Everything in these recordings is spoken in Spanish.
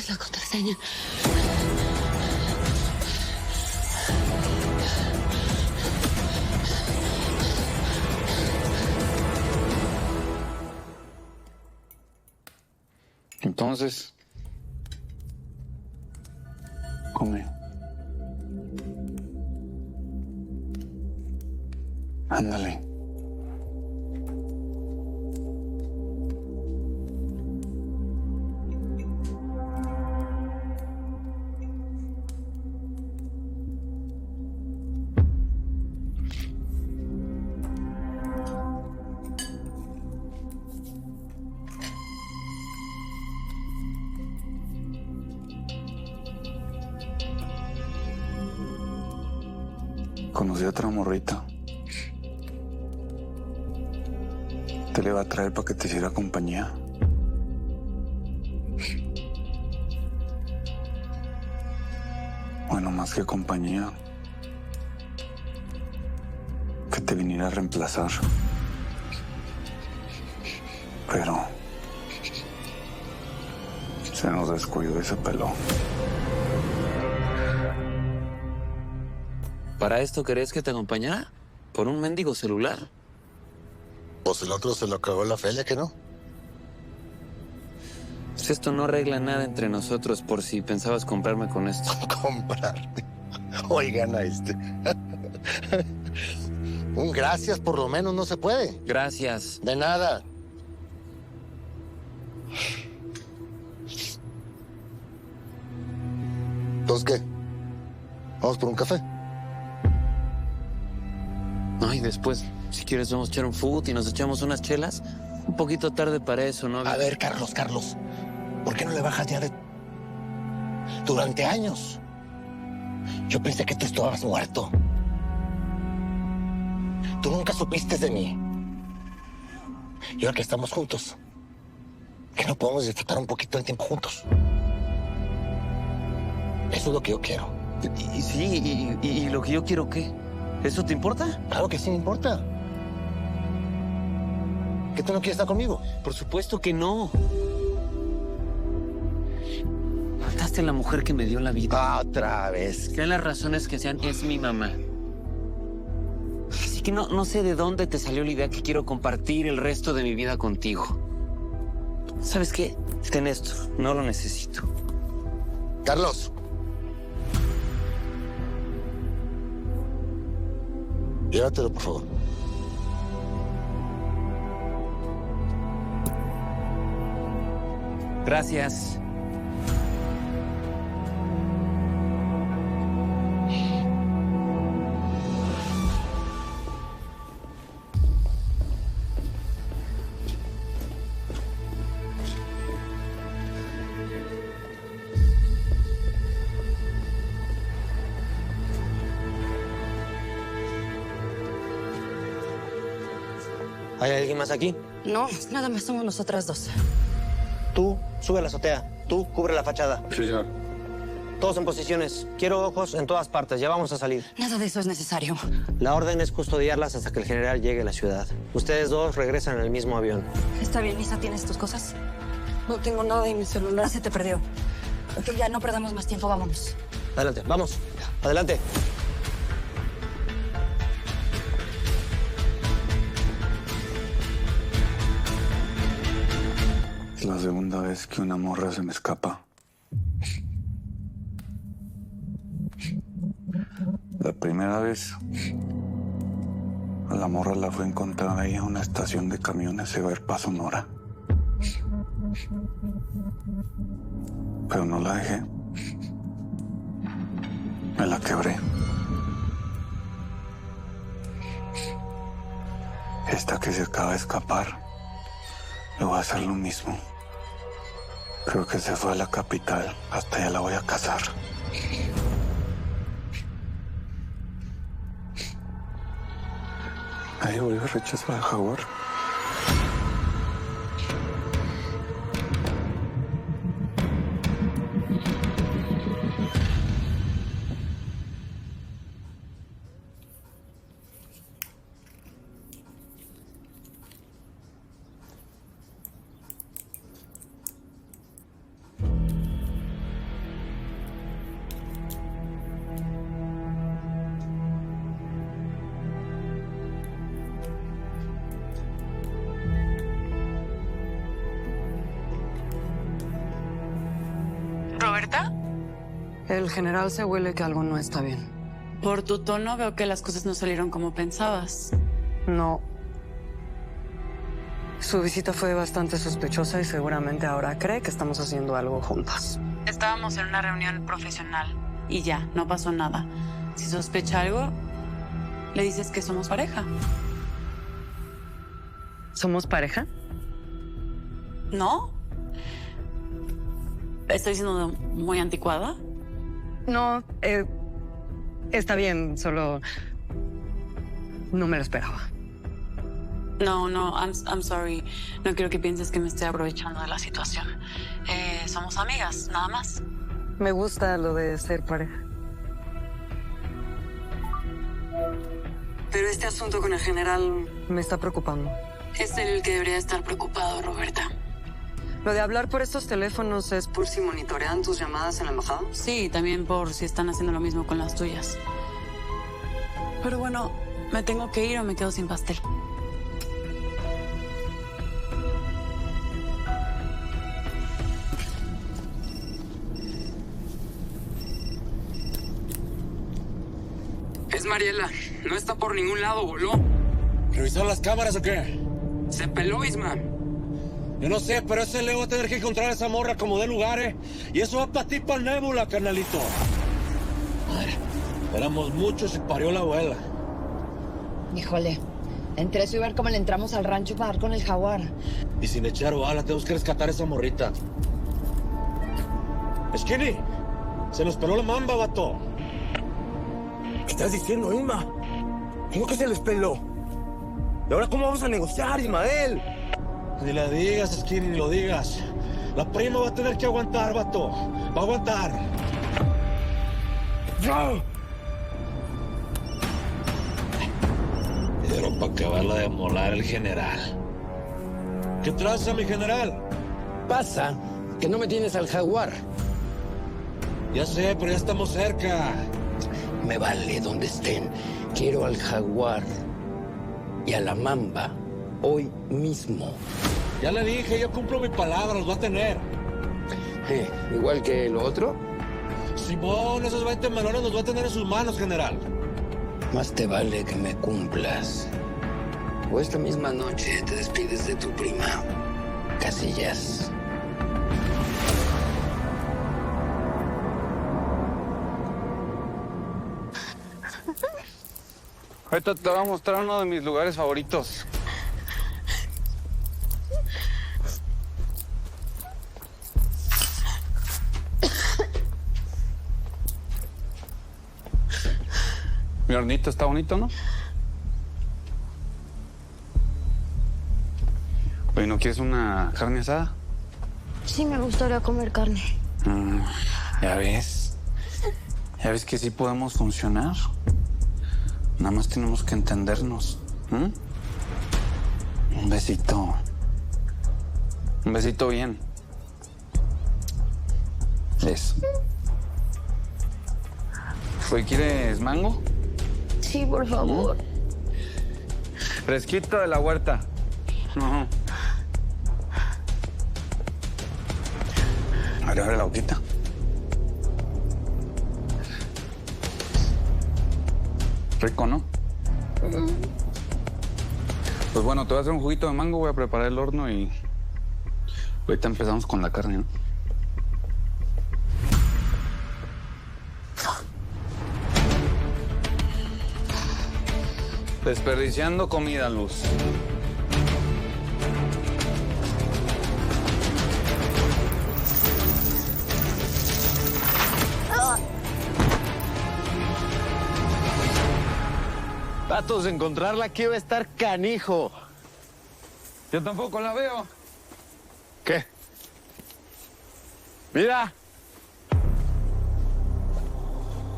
es la contraseña? Entonces, come. Ándale. Conocí a otra morrita. Te le iba a traer para que te hiciera compañía. Bueno, más que compañía, que te viniera a reemplazar. Pero se nos descuidó y se peló. ¿Para esto querés que te acompañara? ¿Por un mendigo celular? Pues el otro se lo cagó la feria, ¿que no? Pues esto no arregla nada entre nosotros por si pensabas comprarme con esto. Comprarte. Oigan a este. Un gracias por lo menos no se puede. Gracias. De nada. ¿Entonces qué? ¿Vamos por un café? Ay, después, si quieres, vamos a echar un foot y nos echamos unas chelas. Un poquito tarde para eso, ¿no? A ver, Carlos, ¿por qué no le bajas ya de... Durante años? Yo pensé que tú estabas muerto. Tú nunca supiste de mí. Y ahora que estamos juntos, que no podemos disfrutar un poquito de tiempo juntos. Eso es lo que yo quiero. Y lo que yo quiero, ¿qué? ¿Eso te importa? Claro que sí me importa. ¿Que tú no quieres estar conmigo? Por supuesto que no. Mataste a la mujer que me dio la vida. Otra vez. Sean las razones que sean, es mi mamá. Así que no sé de dónde te salió la idea que quiero compartir el resto de mi vida contigo. ¿Sabes qué? Ten esto. No lo necesito. Carlos. Llévatelo, por favor. Gracias. ¿Hay alguien más aquí? No, nada más somos nosotras dos. Tú, sube a la azotea. Tú, cubre la fachada. Sí, señor. Todos en posiciones. Quiero ojos en todas partes. Ya vamos a salir. Nada de eso es necesario. La orden es custodiarlas hasta que el general llegue a la ciudad. Ustedes dos regresan en el mismo avión. Está bien, Lisa, ¿tienes tus cosas? No tengo nada en mi celular. Se te perdió. Ok, ya no perdamos más tiempo, vámonos. Adelante, vamos. Adelante. Es la segunda vez que una morra se me escapa. La primera vez, a la morra la fue a encontrar ahí en una estación de camiones de Verpa, Sonora. Pero no la dejé. Me la quebré. Esta que se acaba de escapar, le voy a hacer lo mismo. Creo que se fue a la capital. Hasta allá la voy a cazar. Ahí volvió a rechazar al jaguar. ¿Roberta? El general se huele que algo no está bien. Por tu tono veo que las cosas no salieron como pensabas. No. Su visita fue bastante sospechosa y seguramente ahora cree que estamos haciendo algo juntas. Estábamos en una reunión profesional y ya, no pasó nada. Si sospecha algo, le dices que somos pareja. ¿Somos pareja? ¿No? ¿Estoy siendo muy anticuada? No, está bien, solo no me lo esperaba. No, I'm sorry. No quiero que pienses que me estoy aprovechando de la situación. Somos amigas, nada más. Me gusta lo de ser pareja. Pero este asunto con el general me está preocupando. Es él el que debería estar preocupado, Roberta. ¿Lo de hablar por estos teléfonos es por si monitorean tus llamadas en la embajada? Sí, también por si están haciendo lo mismo con las tuyas. Pero bueno, ¿me tengo que ir o me quedo sin pastel? Es Mariela. No está por ningún lado, voló. ¿Revisaron las cámaras o qué? Se peló, Isma. Yo no sé, pero ese Leo va a tener que encontrar a esa morra como de lugar, ¿eh? Y eso va para ti, para el Nébula, carnalito. Madre, éramos muchos y parió la abuela. Híjole, entre eso y ver cómo le entramos al rancho para dar con el jaguar. Y sin echar bala, tenemos que rescatar a esa morrita. Skinny, se nos peló la mamba, vato. ¿Qué estás diciendo, Isma? ¿Cómo que se les peló? ¿Y ahora cómo vamos a negociar, Ismael? Ni le digas, Skinny, ni lo digas. La prima va a tener que aguantar, vato. Va a aguantar. ¡No! Pero para acabarla de molar el general. ¿Qué traza, mi general? Pasa que no me tienes al jaguar. Ya sé, pero ya estamos cerca. Me vale donde estén. Quiero al jaguar y a la mamba hoy mismo. Ya le dije, yo cumplo mi palabra, los va a tener. Igual que lo otro. Simón, esos 20 melones los va a tener en sus manos, general. Más te vale que me cumplas. O esta misma noche te despides de tu prima, Casillas. Ahorita te voy a mostrar uno de mis lugares favoritos. Mi hornito está bonito, ¿no? Oye, ¿no quieres una carne asada? Sí, me gustaría comer carne. Ya ves. Ya ves que sí podemos funcionar. Nada más tenemos que entendernos. Un besito. Un besito bien. Eso. Oye, ¿quieres mango? Sí, por favor. Fresquito de la huerta. Ajá. Abre la boquita. Rico, ¿no? Pues bueno, te voy a hacer un juguito de mango, voy a preparar el horno y ahorita empezamos con la carne, ¿no? Desperdiciando comida, Luz. Patos, encontrarla aquí va a estar canijo. Yo tampoco la veo. ¿Qué? Mira.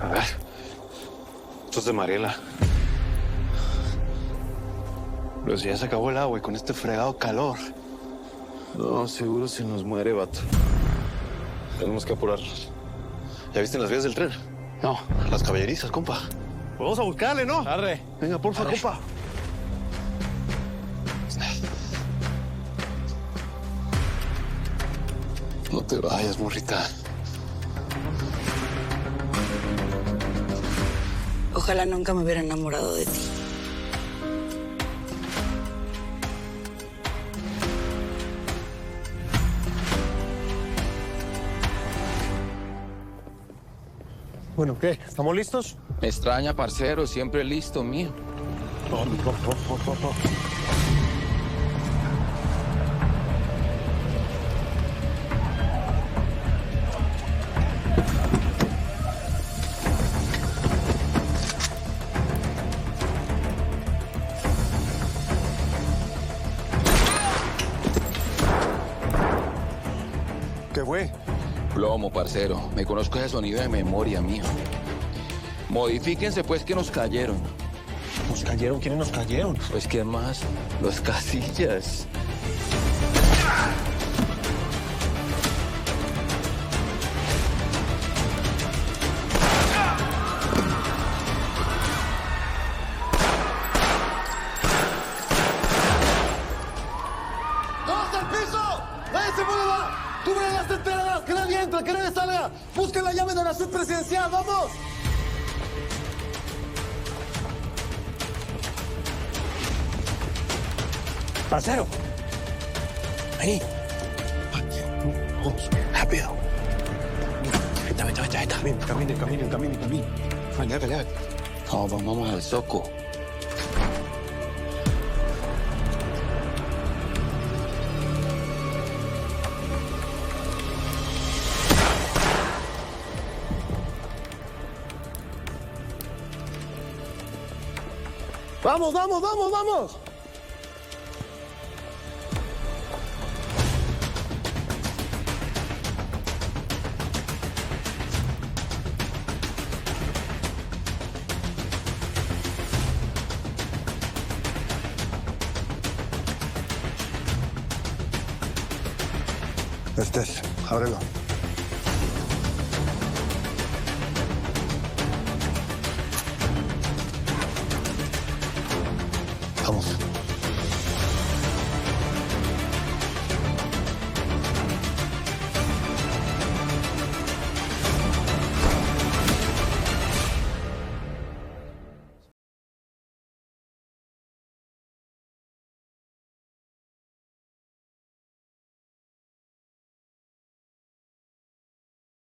A ver. Esto es de Mariela. Pero si ya se acabó el agua y con este fregado calor. No, seguro se nos muere, vato. Tenemos que apurarnos. ¿Ya viste las vías del tren? No. Las caballerizas, compa. Pues vamos a buscarle, ¿no? Arre. Venga, porfa, Arre. compa. No te vayas, morrita. Ojalá nunca me hubiera enamorado de ti. Bueno, ¿qué? ¿Estamos listos? Me extraña, parcero, siempre listo, mío. ¿Qué fue? Plomo, parcero. Me conozco ese sonido de memoria, mío. Modifíquense, pues, que nos cayeron. ¿Nos cayeron? ¿Quiénes nos cayeron? Pues, ¿qué más? Los Casillas. ¡Todos al piso! ¡Nadie se mueva! ¡Cubren las entradas! ¡Que nadie entre! ¡Que nadie salga! ¡Busquen la llave de la suite presidencial! ¡Vamos! ¡Parcero! Ahí. Vamos, rápido. Ahí está. Caminen. Allá. No, vamos al Soco. ¡Vamos! Ábrelo. Vamos.